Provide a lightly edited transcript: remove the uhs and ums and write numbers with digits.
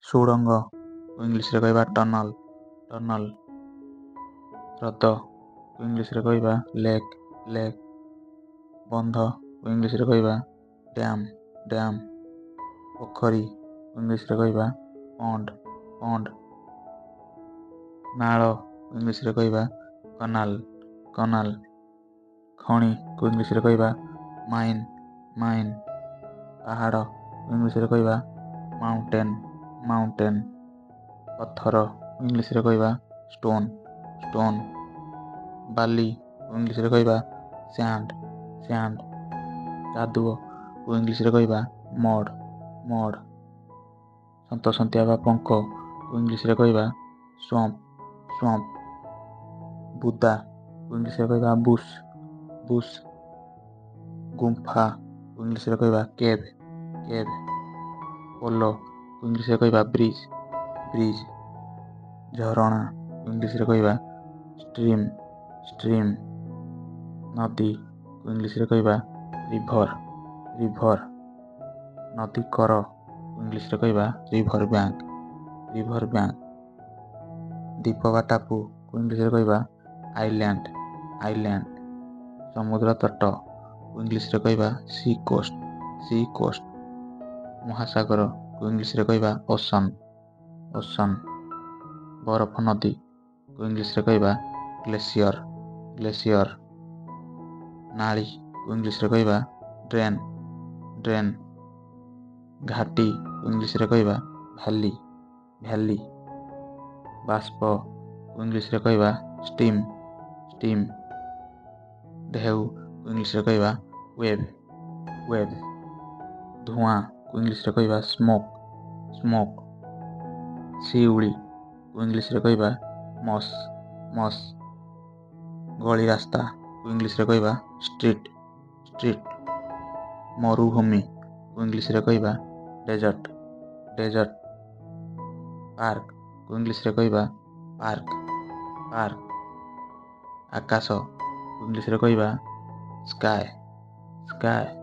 ସୁଡ଼ଙ୍ଗ ଇଂଲିଶରେ କହିବା ଟନଲ ଟନଲ। ହ୍ରଦ ଇଂଲିଶରେ କହିବା ଲେକ୍ ଲେକ୍। ବନ୍ଧ ଇଂଲିଶରେ କହିବା ଡ୍ୟାମ୍ ଡ୍ୟାମ୍। ପୋଖରୀ ଇଂଲିଶରେ କହିବା ପଣ୍ଡ ପଣ୍ଡ। ନାଳ ଇଂଲିଶରେ କହିବା କନାଲ କନାଲ। ଖଣି ଇଂଲିଶରେ କହିବା ମାଇନ୍ ମାଇନ୍। ପାହାଡ଼ ଇଂଲିଶରେ କହିବା ମାଉଣ୍ଟେନ୍ ମାଉଣ୍ଟେନ୍। ପଥର ଇଂଲିଶରେ କହିବା ଷ୍ଟୋନ୍ ଷ୍ଟୋନ୍। ବାଲି ଇଂଲିଶରେ କହିବା ସ୍ୟାଣ୍ଡ ସ୍ୟାଣ୍ଡ। କାଦୁଅ ଇଂଲିଶରେ କହିବା ମଡ୍ ମଡ୍। ସନ୍ତସନ୍ତିଆ ବା ପଙ୍କ ଇଂଲିଶରେ କହିବା ସ୍ୱାମ୍ପ ସ୍ୱାମ୍ପ। ବୁଦା ଇଂଲିଶରେ କହିବା ବୁସ୍ ବୁସ୍। ଗୁମ୍ଫା ଇଂଲିଶରେ କହିବା କେଭ୍ କେଭ୍। ପୋଲ ଇଂଲିଶରେ କହିବା ବ୍ରିଜ୍ ବ୍ରିଜ୍। ଝରଣା ଇଂଲିଶରେ କହିବା ଷ୍ଟ୍ରିମ୍ ଷ୍ଟ୍ରିମ୍। ନଦୀ ଇଂଲିଶରେ କହିବା ରିଭର ରିଭର। ନଦୀ କର ଇଂଲିଶରେ କହିବା ରିଭର ବ୍ୟାଙ୍କ ରିଭର ବ୍ୟାଙ୍କ। ଦ୍ୱୀପ ବା ଟାପୁ ଇଂଲିଶରେ କହିବା ଆଇଲ୍ୟାଣ୍ଡ ଆଇଲ୍ୟାଣ୍ଡ। ସମୁଦ୍ର ତଟ ଇଂଲିଶରେ କହିବା ସି କୋଷ୍ଟ ସି କୋଷ୍ଟ। ମହାସାଗର ଇଂଲିଶରେ କହିବା ଓସନ୍ ଓସନ୍। ବରଫ ନଦୀ ଇଂଲିଶରେ କହିବା ଗ୍ଲେସିୟର ଗ୍ଲେସିୟର। ନାଳି ଇଂଲିଶରେ କହିବା ଡ୍ରେନ୍ ଡ୍ରେନ୍। ଘାଟି ଇଂଲିଶରେ କହିବା ଭ୍ୟାଲି ଭ୍ୟାଲି। ବାଷ୍ପ ଇଂଲିଶରେ କହିବା ଷ୍ଟିମ୍ ଷ୍ଟିମ୍। ଢେଉ ଇଂଲିଶରେ କହିବା ୱେଭ୍ ୱେଭ୍। ଧୂଆଁ ଇଂଲିଶରେ କହିବା ସ୍ମୋକ୍ ସ୍ମୋକ୍। ଶିଉଳି ଇଂଲିଶରେ କହିବା ମସ୍ ମସ୍। ଗଳି ରାସ୍ତା ଇଂଲିଶରେ କହିବା ଷ୍ଟ୍ରିଟ୍ ଷ୍ଟ୍ରିଟ୍। ମରୁଭୂମି ଇଂଲିଶରେ କହିବା ଡେଜର୍ଟ ଡେଜର୍ଟ। ପାର୍କ ଇଂଲିଶରେ କହିବା ପାର୍କ ପାର୍କ। ଆକାଶ ଇଂଲିଶରେ କହିବା ସ୍କାଏ ସ୍କାଏ।